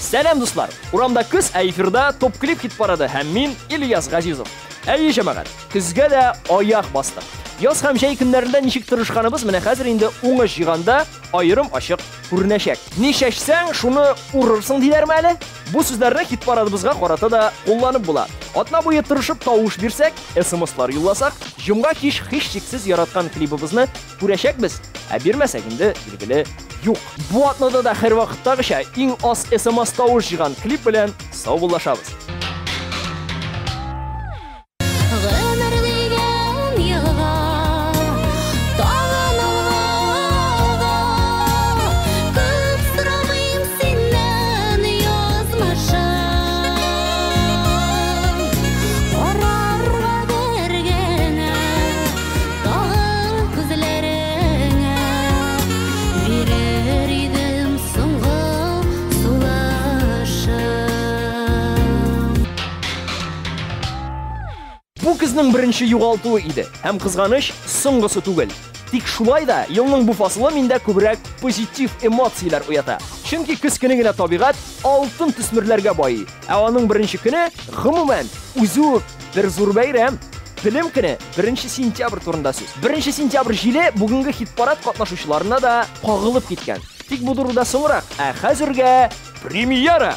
Сәлем дуслар. Урамда көз эфирда топ клип хит парады һәм мин Ильяс Газизов. Әйе җәмәгать, көзгә дә аяк бастык. Яз һәм җәй көннәрендә ничек тырышканыбыз менә хәзер инде уңыш җыйганда аерым ачык күренәчәк. Ни чәчсәң, шуны урырсың диләрме әле? Бу сүзләрне хит парадыбызга карата да кулланып була. Атна буе тырышып тавыш бирсәк, SMS-лар юлласак, җомга кич һичшиксез яраткан клибыбызны күрәчәкбез. Ә бирмәсәк инде билгеле юк. Бу атнада да һәр вакыттагыча иң аз SMS тавыш җыйган клип белән саубуллашабыз. Бу кызның беренче югалтуы иде. Һәм кызганыч соңгысы түгел. Тик шулай да елның бу фасылы миндә күбрәк позитив эмоциялар уята. Чөнки көз көне генә табигать алтын төсмерләргә бай. Ә аның беренче көне гомумән үзе бер зур бәйрәм. Белем көне 1 сентябрь турында сүз. 1 сентябрь җиле бүгенге хит парад катнашучыларына да кагылып киткән. Тик бу турыда соңрак, ә хәзергә премьера.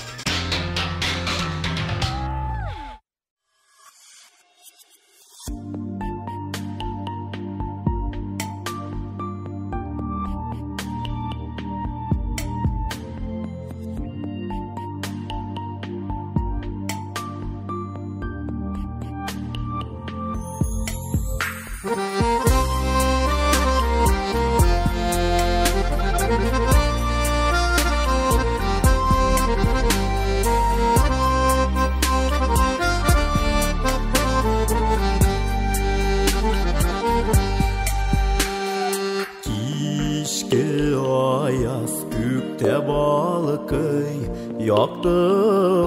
Yaktı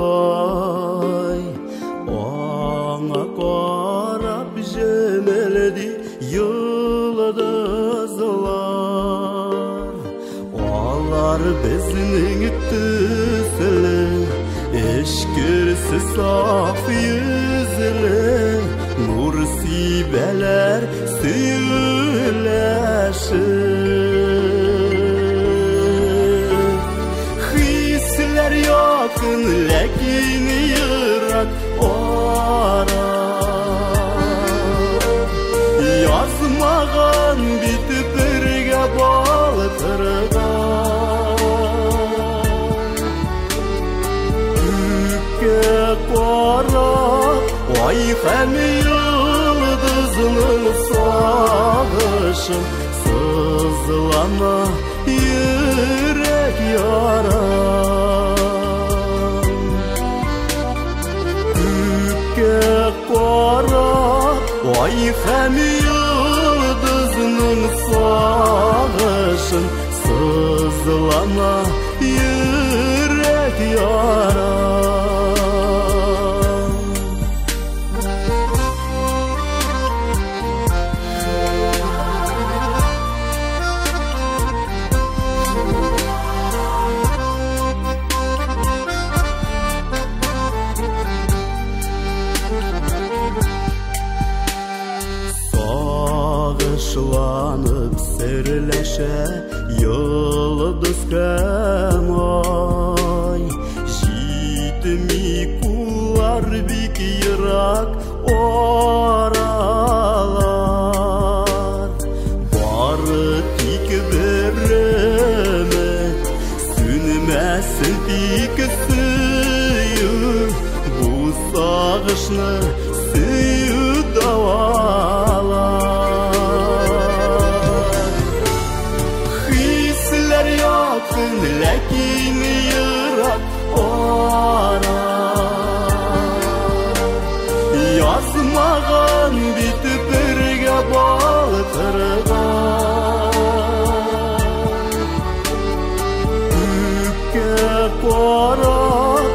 ay, ona karab jemeledi yıldızlar. Onlar bizning tüsli, eşkirsiz saf yüzlü, nur sibeler söyleşir. Yakın lakin yırak ara, yazmağan bitip birge baltırgan. Ükke qarab ay hem yıldızının sağışın, sızlana yürek yara. Ay hem yıldızının sağışın, sızlana yürek yara. Sağışlanıp serleşe yıldız kem ay, jitmi kullar bik yırak oralar. Bары tik bereme sünmesin tik suyu, bu sağışını suyu davalar. Lakin yırak ara, yazmağan bitip birge baltırgan. Ükke qarab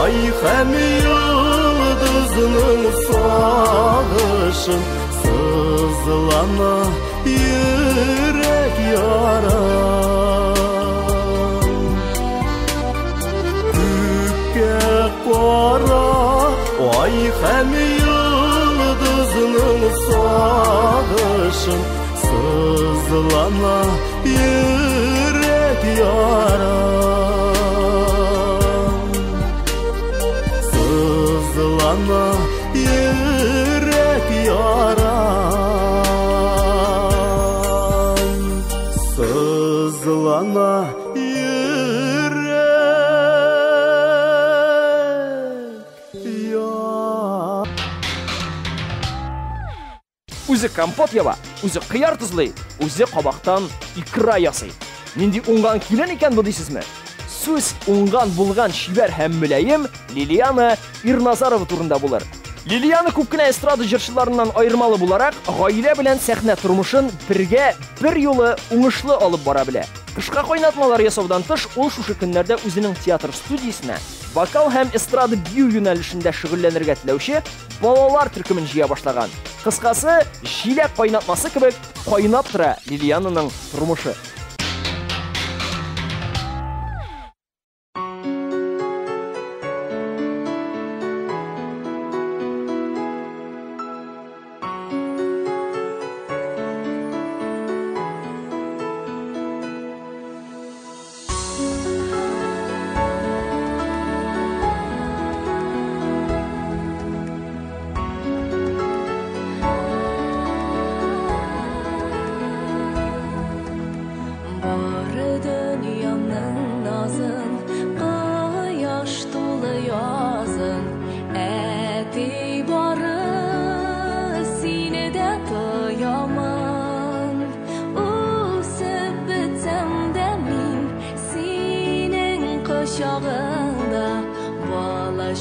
ay hem yıldızının sağışın, sızlana yürek yara. һәм йылдызның сагышын сызлана йөрәк ярам, сызлана йөрәк ярам, сызлана Үзе компот ява, үзе қияр тузлый, үзе қабақтан икра ясый. Нинди уңган килен икән бу дисезме? Сүз уңган булган шибәр һәм мөләем Лилияна Ирназарова турында булыр. Лилияна күп кенә эстрада җырчыларыннан айырмалы буларак, гаилә белән сәхнә тормышын бергә бер юлы уңышлы алып бара белә. Кышка кайнатмалар ясаудан тыш, ул шушы көннәрдә үзенең театр студиясенә вокал һәм эстрада бию юнәлешендә шөгыльләнергә теләүче балалар төркемен җыя башлаган. Кыскасы, җиләк кайнатмасы кебек кайнап тора Лилиянаның тормышы.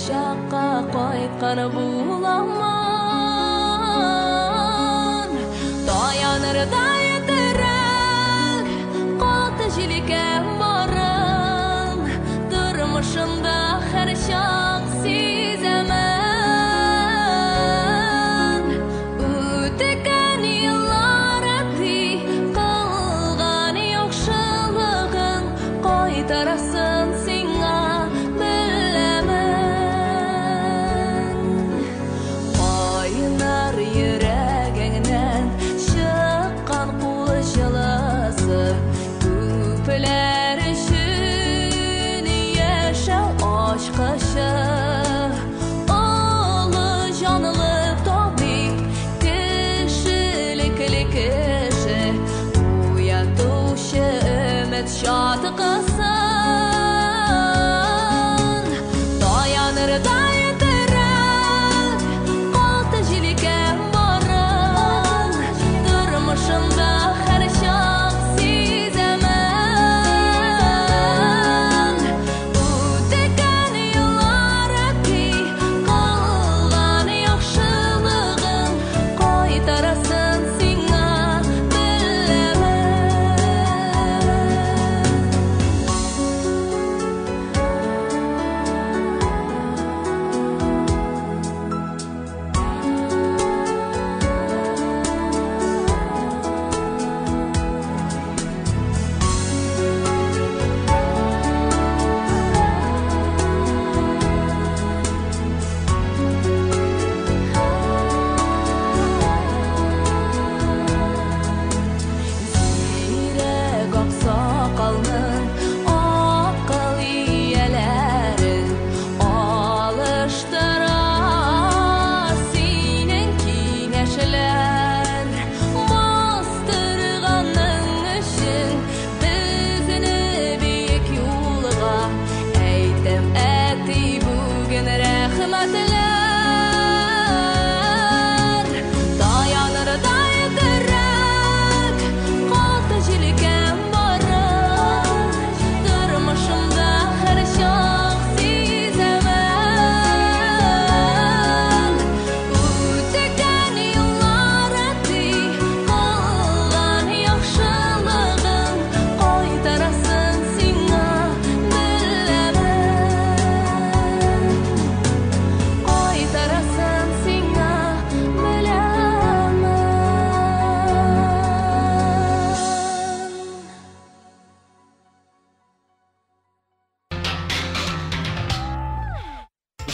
Şaqqa qaytqan bulaman dayanır dayıdıraq qaltıcılıkəm barım durmuşumda hər şaq sizəmən ötəkən yıllar əti qalğan yoxşılığın qaytarasın sinğa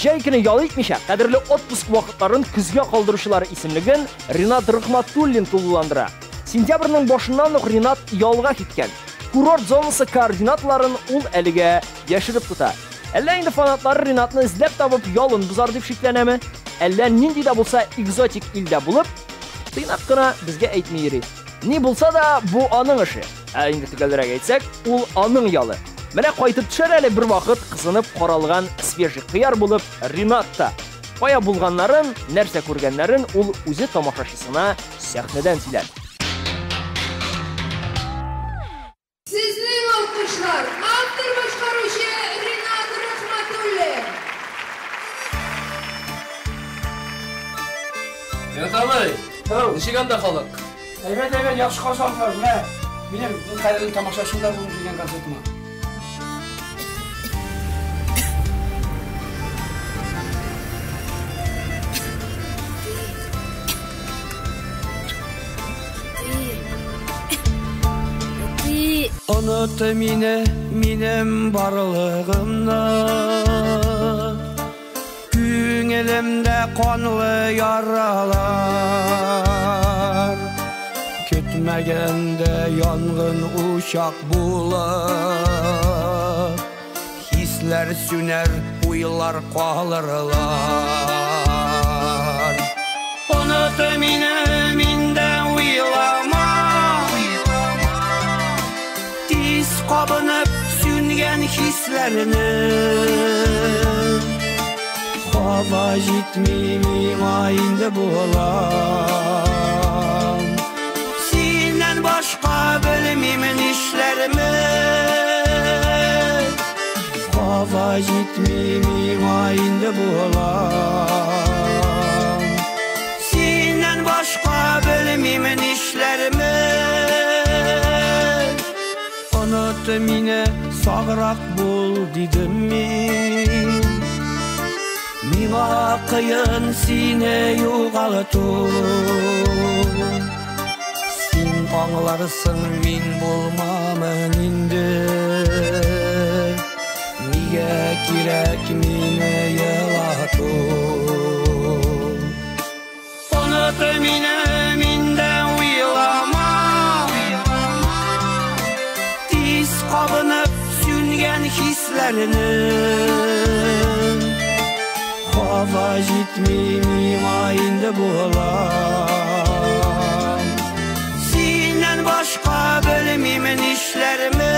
Жәй көне ял итмичә, кадерле отпуск вакытларын күзгә калдыручылар исемлеген Ринат Рахматуллин тулыландыра. Сентябрьнең башыннан ук Ринат ялга киткән. Курорт зонасы координатларын ул әлегә яшереп тута. Әллә инде фанатлары Ринатны эзләп табып ялын бузар дип шикләнәме? Әллә нинди дә булса экзотик илдә булып, тыйнак кына безгә әйтми йөри. Ни булса да бу аның эше. Ә инде төгәлрәк әйтсәк, ул аның ялы. Менә кайтып төшәр әле бер вакыт кызынып каралган свежий кыяр булып Ринатта. Кая булганнарын, нәрсә күргәннәрен ул үзе тамашачысына сәхнәдән сөйләр. Сезнең алкышлар, автор башкаручы Ринат Рахматуллин. Ятамай, ничек анда халык? Әйбәт, яхшы каршылар, менә минем кайдан тамашачылар булып килгән концертыма. Unut мине, минем барлыгымны, күңелемдә канлы яралар. Көтмәгәндә янгын учак булып, хисләр сүнәр, уйлар калырлар. Унут мине, миндә уйлама, тиз кабынып сүнгән хисләрне. Хава җитми миңа инде булам, синнән башка белмим нишләрме. Хава җитми миңа инде булам, синнән башка белмим нишләрме. Unut мине, саграк бул дидем мин, миңа кыен сине югалту. Син аңларсың, мин булмамын инде, нигә кирәк мине елату. Unut мине, миндә уйлама, тиз кабынып сүнгән хисләрне. Хава җитми миңа инде булам, синнән башка белмим нишләрме.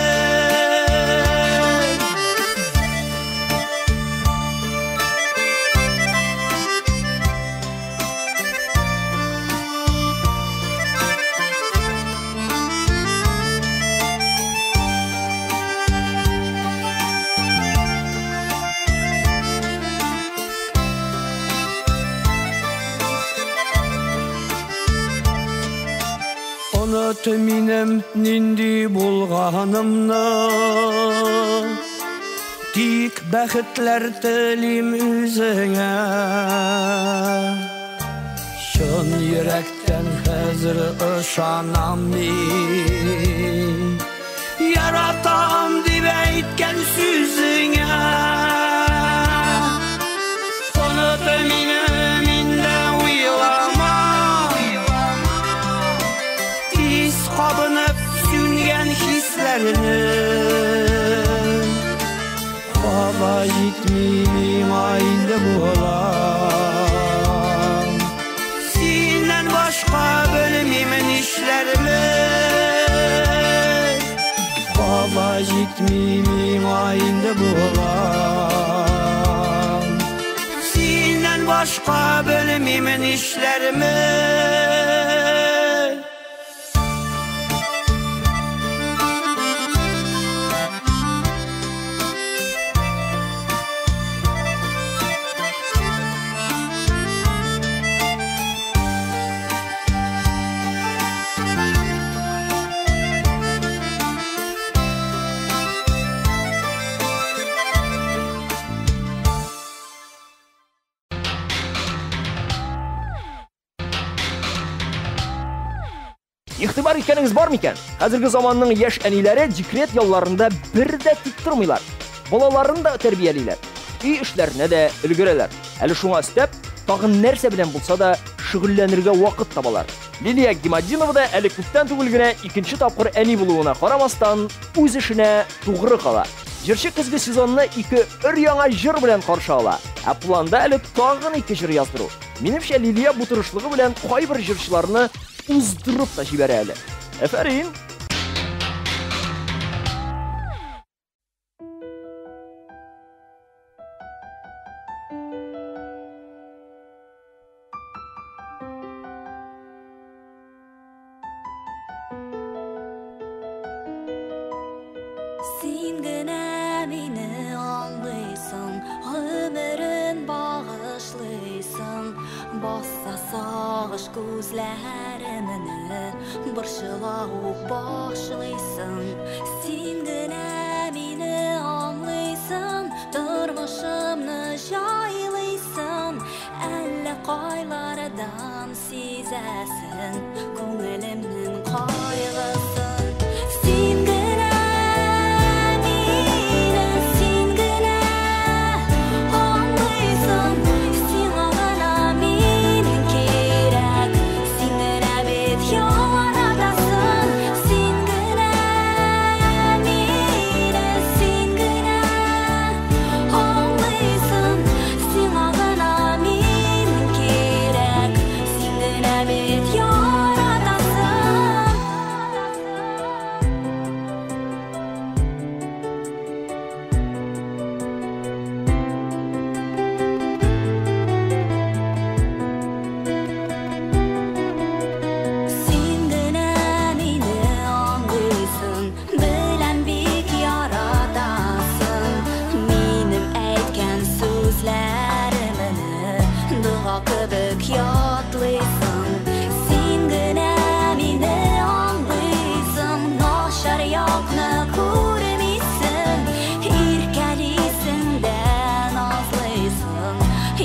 Unut минем нинди булганымны, тик бәхетләр телим үзеңә. Шын йөрәктән хәзер ышанам мин, яратам дип әйткән сүзеңә. Unut мине, миндә уйлама, тиз кабынып сүнгән хисләрне. Хава җитми миңа инде булам, синнән башка белмим нишләрме. Хава җитми миңа инде булам, синнән башка белмим нишләрме. Игътибар иткәнегез бар микән? Хәзерге заманның яшь әниләре декрет ялларында бер дә тик тормыйлар. Балаларын да тәрбиялиләр. үй эшләренә дә өлгерәләр. Әле шуңа өстәп, тагын нәрсә белән булса да шөгыльләнергә вакыт табалар. Лилия Гимадинова да әле күптән түгел генә икенче тапкыр әни булуына карамастан үз эшенә тугры кала. Җырчы көзге сезонны 2 өр-яңа җыр белән каршы ала. Ә планда әле тагын 2 җыр яздыру. Минемчә, Лилия бу тырышлыгы белән кайбер җырчыларны уздырып та җибәрә әле. Афәрин! Син генә мине аңлыйсың, гомерен багышлыйсың, басса сагыш күзләремне, борчылау башлыйсың. Син генә мине аңлыйсың, тормышымны җайлыйсың, әллә кайлардан сизәсең күңелемнең кайгысын. Син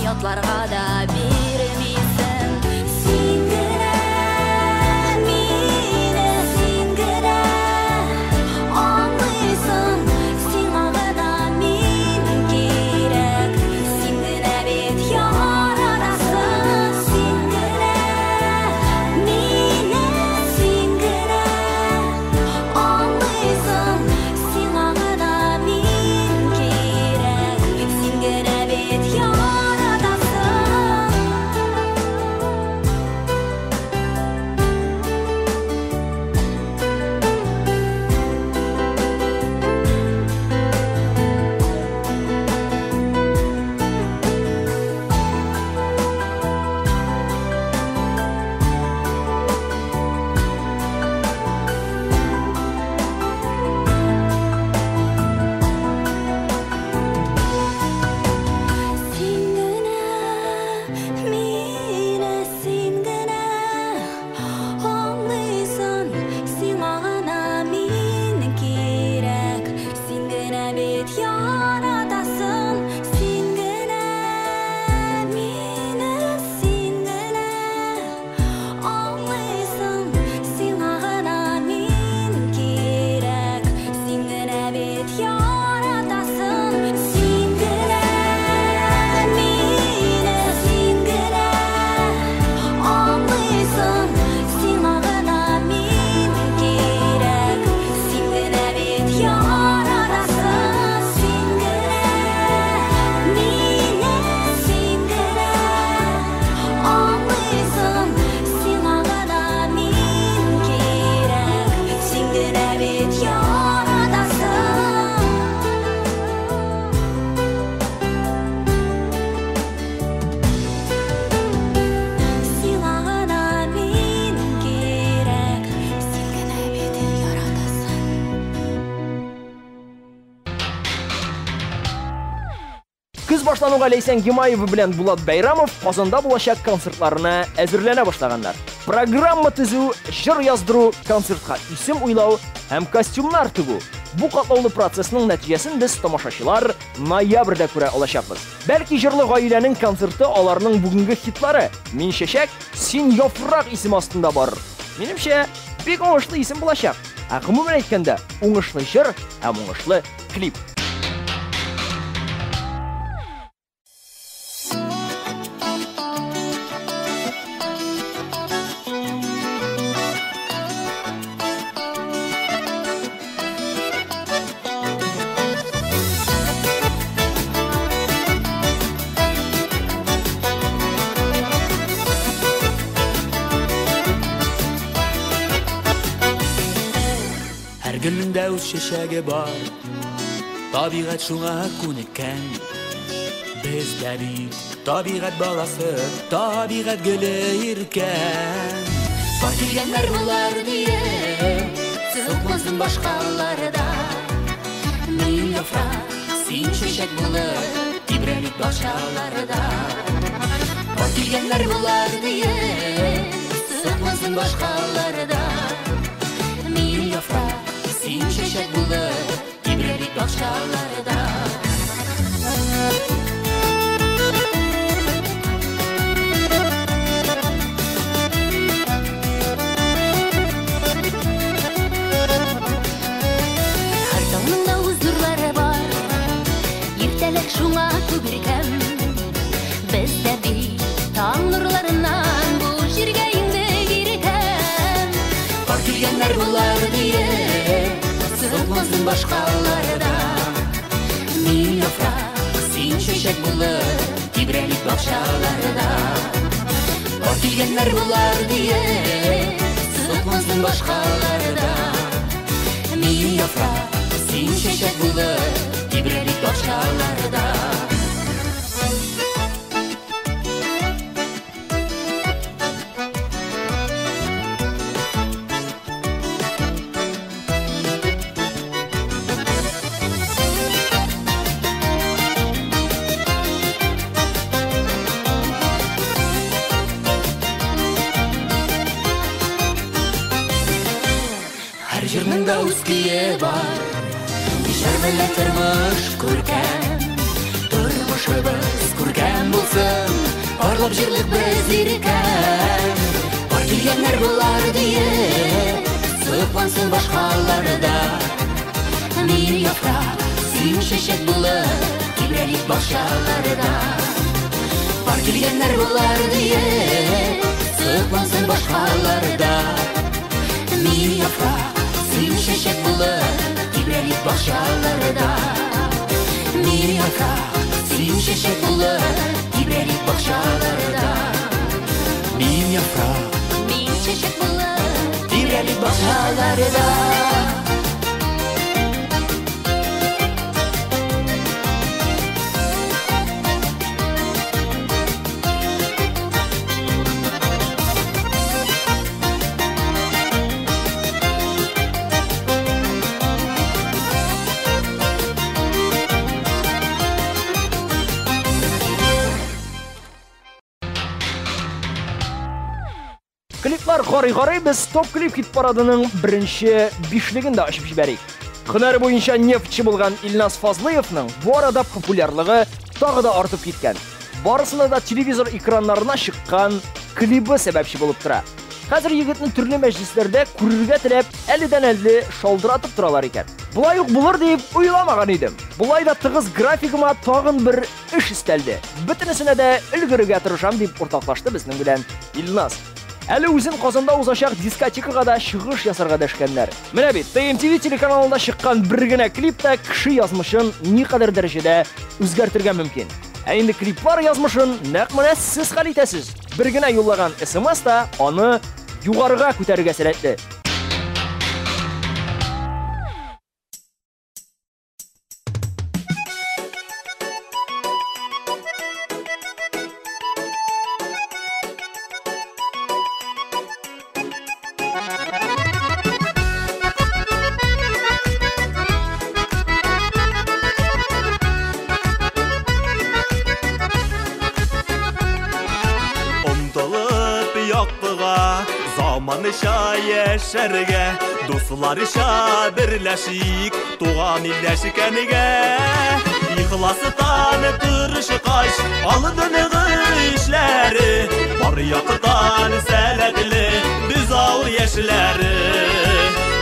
Yatlarga da birmisen. Sin gene mine, sin gene anlıysan, sin ağına min gerek. Sin gene bit yaradasın. Sin gene mine, sin gene anlıysan, sin ağına min gerek. Sin gene bit yaradasın. Көз башлануга Лейсән Гимаева белән Булат Бәйрамов Казанда булачак концертларына әзерләнә башлаганнар. Программа төзү, җыр яздыру, концертка исем уйлау һәм костюмнар тегү. Бу катлаулы процессның нәтиҗәсен без тамашачылар ноябрьдә күрә алачакбыз. Бәлки җырлы гаиләнең концерты аларның бүгенге хитлары Мин чәчәк, син яфрак исем астында бар. Минемчә, бик уңышлы исем булачак. Ә гомумән әйткәндә, уңышлы җыр һәм уңышлы клип. Her gülünde üç şişegi var. Tabiat şuna konikken. Bizleri tabiat balası, tabiat güleyirken. Bakilgenler bular diye sıkmasın başkaları da. Min yaprak, sin çiçek bulur İbrelik bahçaları da. Bakilgenler bular diye sıkmasın başkaları da. Min yaprak, sin çiçek bulur İbrelik bahçaları da. Şuna kübürkem Bizde bir tanrılarından Bu jirge indi girkem Var kilgenler bular diye Sıkmasın başkaları da. Min yaprak, sin çiçek bulur Tibrelik bahçaları da. Var kilgenler bular diye Sıkmasın başkaları da. Min yaprak, sin çiçek bulur İbrelik bahçalarda. Her jırmında uskiye var. Şermele tırmış kurken Turmuşubuz kurken bulsun Parlap jirlik biz irken Var kilgenler bular diye Sıkmansın başkaları da. Min yaprak, sin çiçek bulur Kibrelik bahçaları da. Var kilgenler bular diye Sıkmansın başkaları da. Min yaprak, sin çiçek bulur İbrelik bahçaları da. Min yaprak, sin çiçek bulur İbrelik bahçaları da. Min yaprak, min çiçek bulur İbrelik bahçaları da. Kliplar qarый-qarый biz top klip hit paradının birinchi beshligini de açıp jibəreyik. Hünəri boyunca neftçi bulgan İlnaz Fazlıyevның bu arada populyarlığı dağı da artıp ketken. Barısında da televizor ekranlarına çıkkan klibi sebepçi bulup tura. Hazır yigitni türlü meclislerde kururga tilep 50-50 şaldıratıp turalar iken. Bulay yok bulur deyip uylamagan idim. Bulay da tığız grafikima tağın bir iş isteldi. Bitinisine de ilgiriga tırışam deyip ortaklaştı bizning bilen İlnaz. Әлі өзін Қазанда узашақ дискотекаға да шығыш ясарға дәшкәннәр. Менә бит, TMTV телеканалында шыққан бір генә клипта кіші язмышын не қадар дәрежеде үзгәртергән мөмкин. Ә инде клиплар язмышын нәкъ менә сез хәл итәсез. Бір генә юллаган SMS та аны югарыга күтәрергә сәләтле. Zamanışa yeşerge, dostlarışa birleşik, tuğan illeşkenige. İhlası tanı tırışı kaş, alıdığını işleri, var yakıtan seledili, biz ağır yeşleri.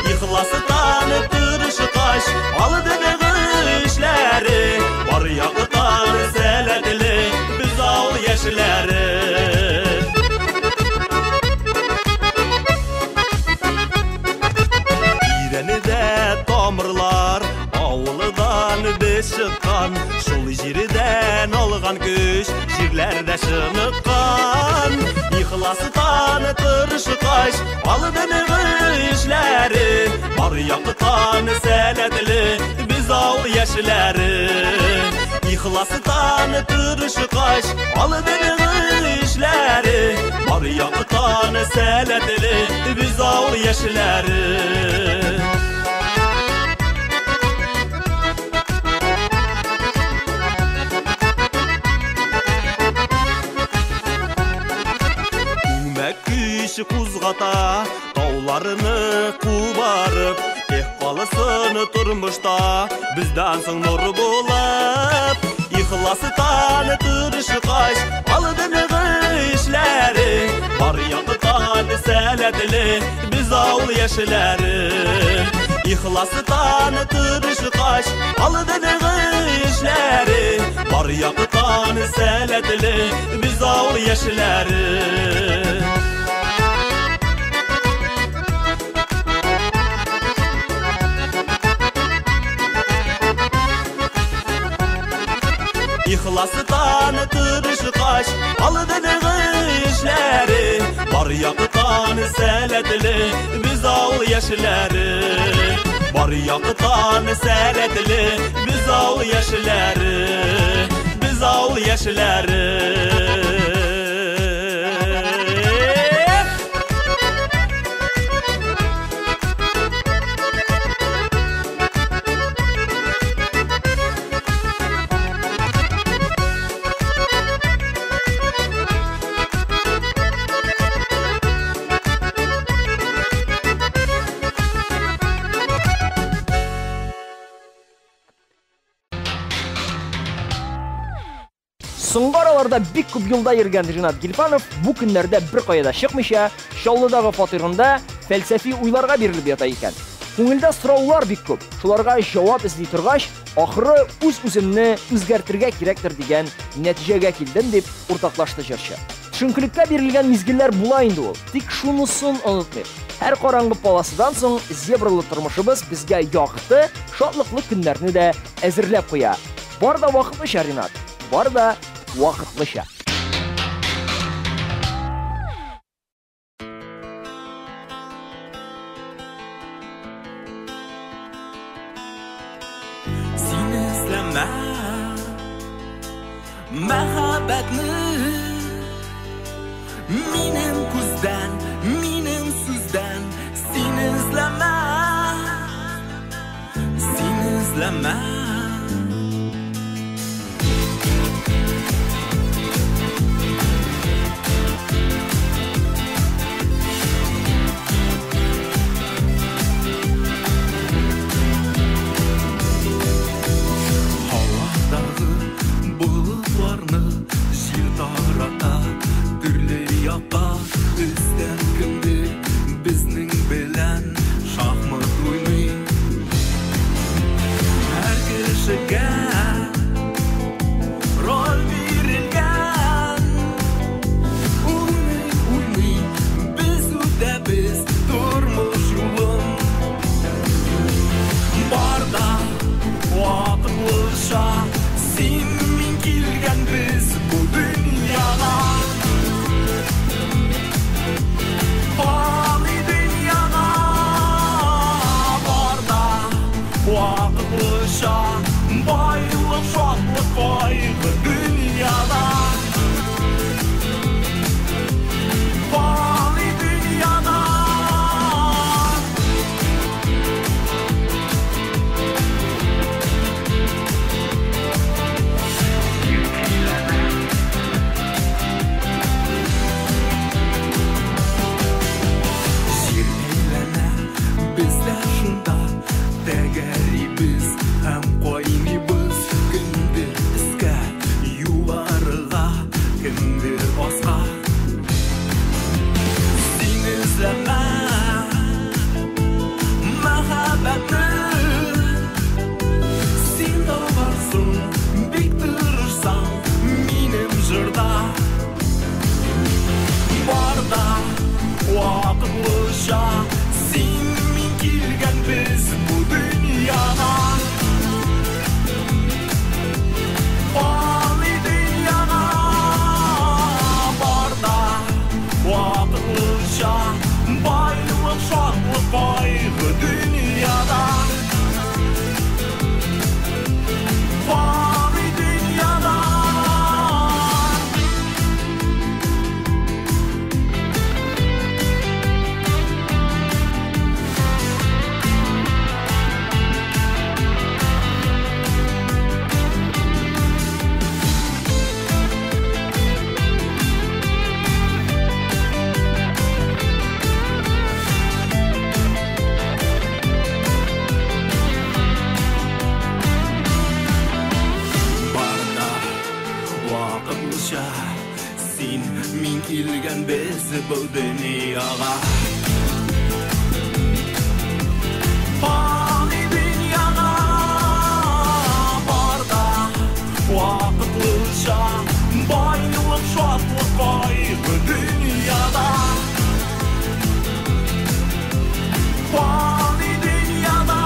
İhlası tanı tırışı kaş, alıdığını işleri, var yakıtan seledili, biz ağır yeşleri. Çıqqan, şol jirden alğan güç, jirlerde şınıqqan. Ихластан тырышкач, алдынгы эшләре, бар яктан сәләтле biz авыл яшьләре. Ихластан тырышкач, алдынгы эшләре, бар яктан сәләтле biz авыл яшьләре. Кузгата тауларыны кубарып, қалысын тұрмышта бізден соң нұр болып. Ихластан тырышкач, алдынгы эшләре, бар яктан сәләтле biz авыл яшьләре. Ихластан тырышкач, алдынгы эшләре, бар яктан сәләтле biz авыл яшьләре. Ихластан тырышкач, алдынгы эшләре, бар яктан сәләтле biz авыл яшьләре. Бар яктан сәләтле biz авыл яшьләре. Biz авыл яшьләре. Соңгы араларда бик күп юлда йөргән Ринат Гилфанов бу көннәрдә бер каяда чыкмыйча, Шаулыдагы фатирында фәлсәфи уйларга бирелеп ята икән. Күңелдә сораулар бик күп. Шуларга җавап эзли торгач, ахыры үз-үземне үзгәртергә кирәктер дигән нәтиҗәгә килдем дип уртаклашты җырчы. Төшенкелеккә бирелгән мизгелләр була инде ул. Тик шунысын онытмыйк. Һәр караңгы паласыдан соң зебралы тормышыбыз безгә якты, шатлыклы көннәрне дә әзерләп куя. Бар да вакытлыча, Ринат. Бар да вакытлыча. Син эзләмә мәхәббәтне, минем күздән, минем сүздән. Син эзләмә, син эзләмә. Üstten kimdir bizning bilan şahmat o'ynay. Her kishiga rol berilgan. O'ynay, biz uda biz turmush yo'lim. Barda vaqtlicha sen men kelgan biz bu dunyoga. Байлық шатлық байғы дүнияда, бай дүнияда. Жер әйләнә, біздер шунда тәгәрибіз һәм қоймибыз. Кімдір іске, юларыға, кімдір осқа. Син ізләмә мәхәббәтне, син табарсың бик тырышсаң минем жырда. Барда вакытлыча син мен келген біз bu dünyada. Bali dünyada. Barda bu dünyaya. Fani dünyana barda vakıtlıca bayılıp şatlık bay bu dünyada. Fani dünyada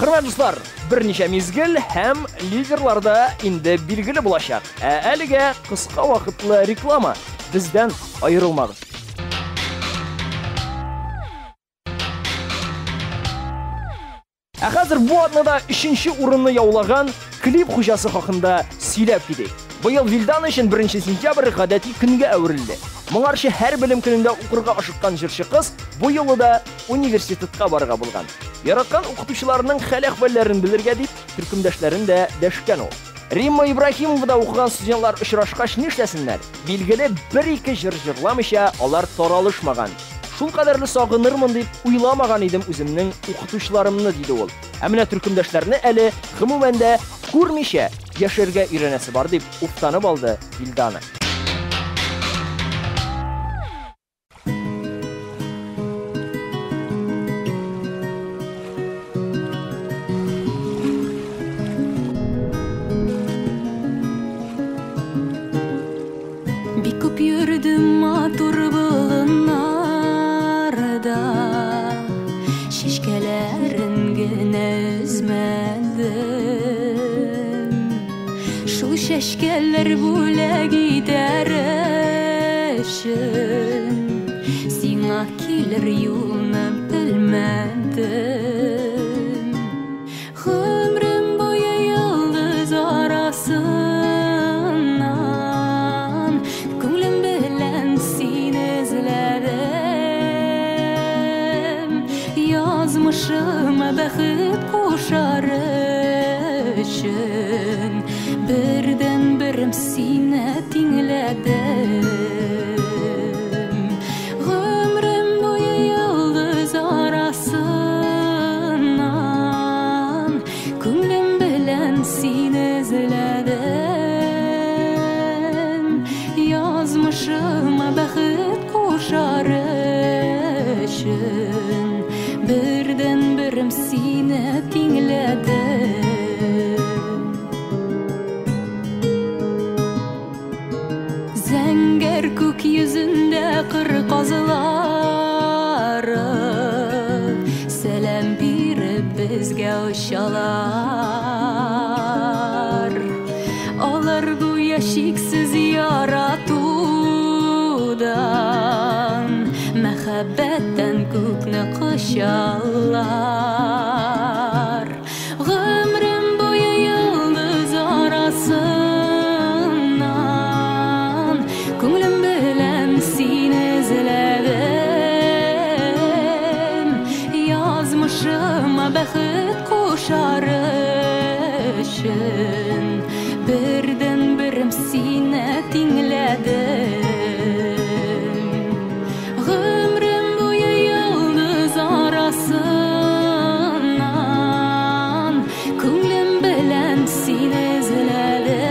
Hürmetli dostlar, bir neçe mezgil hem liderlarda indi bilgili bulacak. Әліге kıska vakıtlı reklama bizden ayrılmadı. Hazır bu adnada 3-nче урынны яулаган klip хуҗасы хакында сөйләп китик. Быел Вилдан өчен 1 сентябрь гадәти көнгә әверелде. Моңарчы һәр белем көнендә укырга ашыккан җырчы кыз бу елда да университетка барырга булган. Яраткан укытучыларның хәл-әхвәлләрен белергә дип төркемдәшләрен дә дәшкән ул. Римма Ибрахимова да укыган студентлар очрашкач нишләсеннәр? Билгеле 1-2 җыр җырламыйча алар таралышмаган. Шул кадәрле сагынырмын дип уйламаган идем үземнең укытучыларымны диде ул. Ә менә төркемдәшләрне әле гомумән дә күрмичә яшәргә өйрәнәсе бар дип уфтанып алды Вилдана. Бик күп йөрдем матур болыннарда, шишкәләрен генә өзмәдем. Шул шәшкәләр бүләк итәр өчен сиңа килер юлны белмәдем. Гомрем буе йолдыз арасыннан күңелем белән сине эзләдем. Язмышыма бәхет кушар өчен бердән берем сине тиңләдем. Гомрем буе йолдыз арасыннан күңелем белән сине эзләдем. Язмышыма бәхет кушар өчен бердән берем сине тиңләдем. Зәңгәр күк йөзендә кыр казылары сәлам биреп безгә очалар. Алар гүя шиксез яратудан, мәхәббәттән күкне кочалар. Гомрем буе йолдыз арасыннан күңелем белән сине эзләдем. Язмышыма бәхет кушар өчен бердән берем сине тиңләдем. Гомрем буе йолдыз арасыннан күңелем белән сине эзләдем.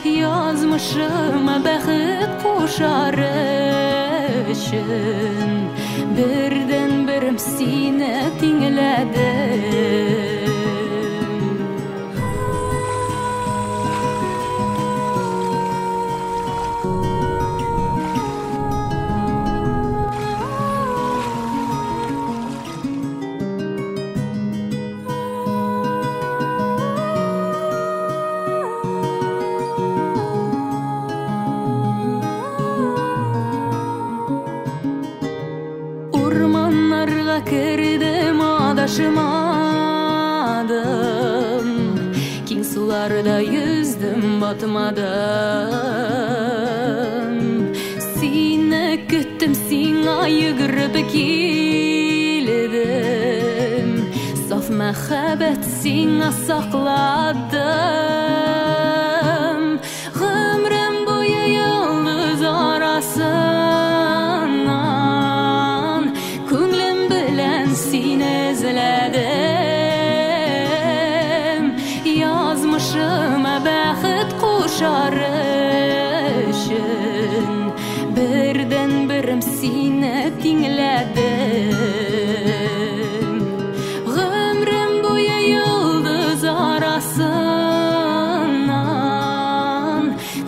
Язмышыма бәхет кушар өчен бердән берем сине тиңләдем. Урманнарга кердем, адашмадым. Киң суларда yüzdüm, батмадым. Сине көттем, сиңа йөгереп килдем. Саф мәхәббәт сиңа сақладым. Гомрем буе ялгыз арасынан күңлем белән сине эзләдем. Язмышыма бәхет кушар өчен бердән берем сине тиңләдем. Гомрем буе йолдыз арасынан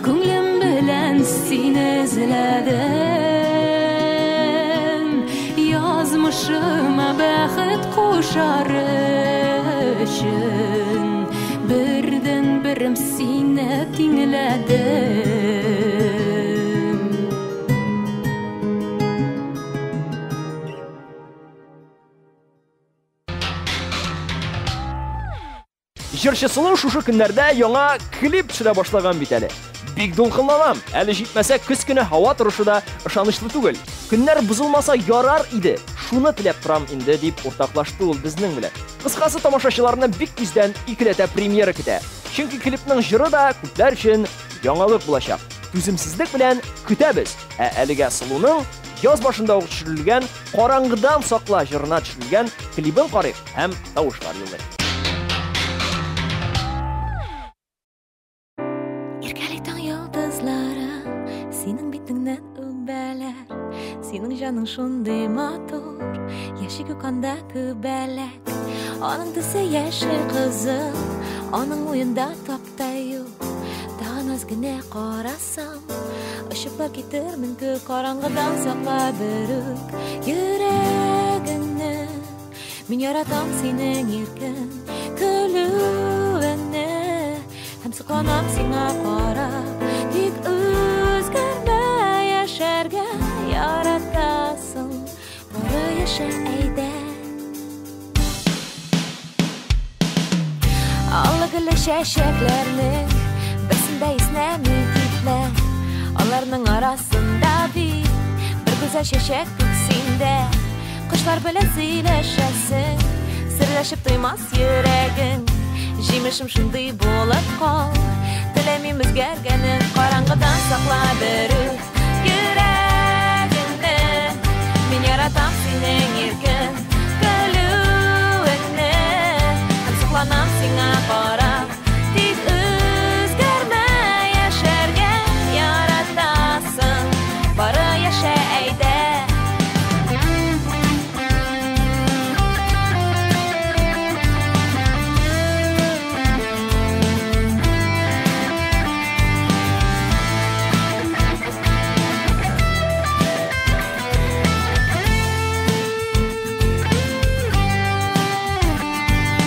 күңлем белән сине эзләдем. Язмышыма бәхет кушар өчен бердән берем сине тиңләдем. Җырчысының шушы көннәрдә яңа клип төшерә башлаган бит әле. Бик дулкынланам. Әле җитмәсә көз көне һава торышы да ышанычлы түгел. Көннәр бузылмаса ярар иде. Шуны теләп торам инде дип уртаклашты ул безнең белән. Кыскасы, тамашачыларны бик тиздән икеләтә премьера көтә. Чөнки клипның җыры да күпләр өчен яңалык булачак. Түземсезлек белән көтәбез. Әлегә Сылуның яз башында ук төшерелгән Караңгыдан сакла җырына төшерелгән клибын карыйк һәм тавышлар юллый. Синең битеңнән үбәләр, синең җаның шундый матур, яши күкканда күбәләк. Аның төсе яшел кызыл, аның уенда таптай юк. Тагын аз генә карасам, ышыклар китер мөмкин караңгыдан сакла берүк йөрәгеңне. Мин яратам синең иркен көлүеңне, һәм сокланам сиңа карап. Тик үзгәрмә яшәргә яратасың, бары яшә әйдә. Аллыгылы чәчәкләрнең берсендә иснәми китмә. Аларның арасында бит бер гүзәл чәчәк күксендә. Кошлар белән сөйләшәсең, серләшеп туймас йөрәгең. Җимешем шундый булып кал, теләмим үзгәргәнен. Караңгыдан сакла берүк йөрәгеңне. Мин яратам синең иркен көлүеңне, һәм сокланам сиңа карап. Тик үзгәрмә яшәргә яратасың, бары яшә әйдә.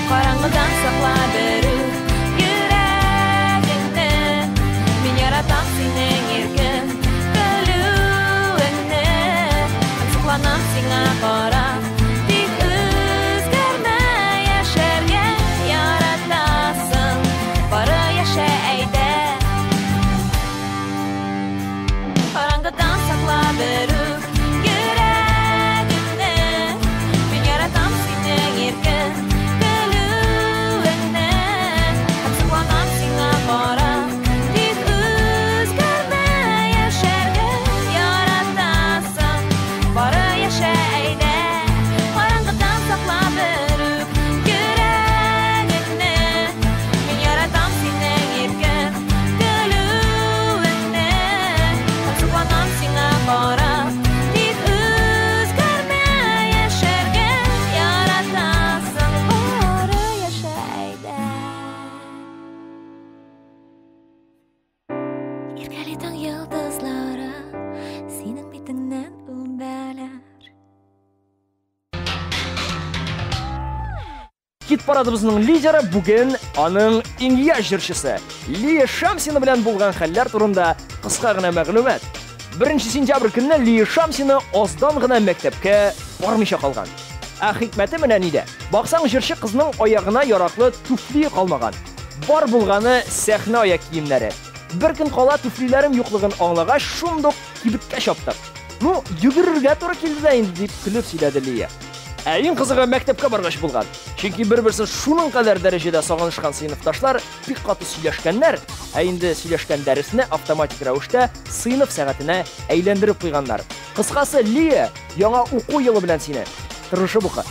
Караңгыдан сакла берүк йөрәгеңне. Мин яратам синең иркен көлүеңне, һәм сокланам сиңа карап. Тик үзгәрмә яшәргә яратасың, бары яшә әйдә. Караңгыдан сакла берүк йөрәгеңне. Мин яратам синең иркен Хит парадыбызның лидеры бүген аның иңгә җырчысы Лия Шамсина белән булган хәлләр турында кыска гына мәгълүмат. 1 сентябрь көнне Лия Шамсина аздан гына мәктәпкә бармыйча калган. Хикмәте менә нидә? Баксаң, җырчы кызның аягына яраклы туфли калмаган. Бар булганы сәхнә аяк киемнәре. Бер көн кала туфлиләрем юклыгын аңлагач, шундук кибеткә чаптык. Ну, йөгерергә туры килде инде дип көлеп сөйләде Лия. Әйін қызығы мәктепке барғаш болған. Чөнки бір-бірсін шуның қадар дәрежеде сағынышқан сыйныфташлар бик каты сөйләшкәннәр, әйінді сөйләшкән дәресне автоматик рәвештә сыйныф сәгатенә әйләндереп куйганнар. Кыскасы, Лия яңа уку елы белән сине тырышып уку.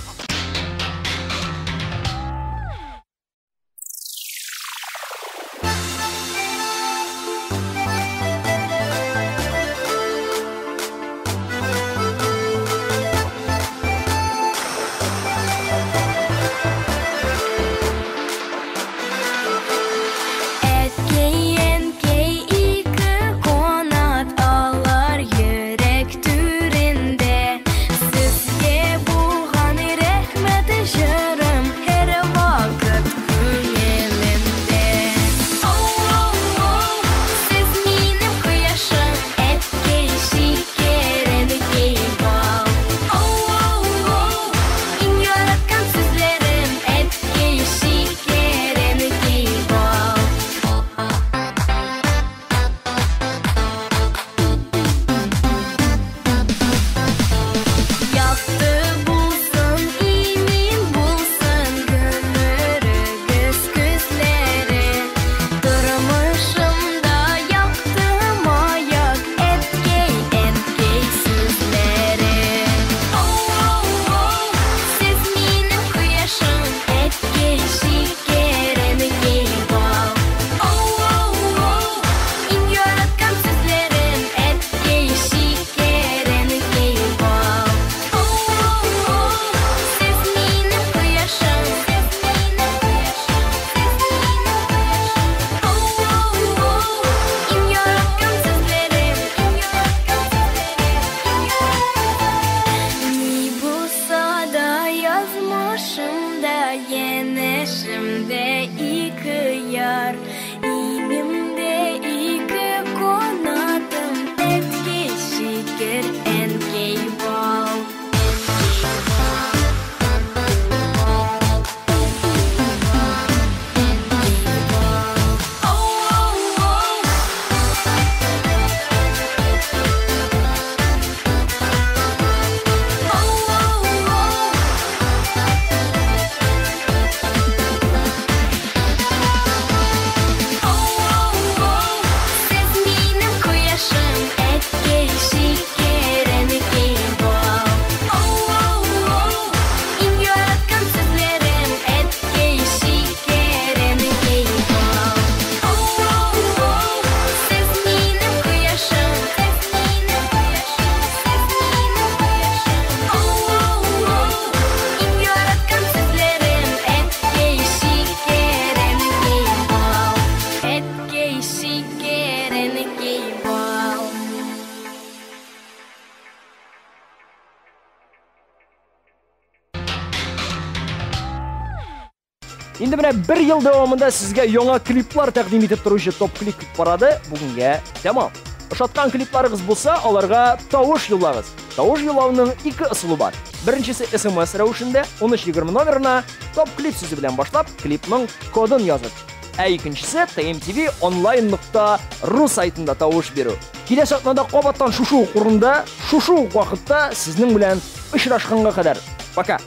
Инде менә 1 ел дәвамында сезгә яңа клиплар тәкъдим итеп торучы топ клип парады бүгенгә тәмам. Ошаткан клипларыгыз булса, аларга тавыш юллагыз. Тавыш юллауның 2 ысулы бар. Беренчесе SMS рәвешендә 1320 номерына топ клип сүзе белән башлап, клипның кодын язып. Ә икенчесе tmtv.online.ru сайтында тавыш бирү. Киләсе атнада кабаттан шушы урында, шушы вакытта сезнең белән очрашканга кадәр. Пока.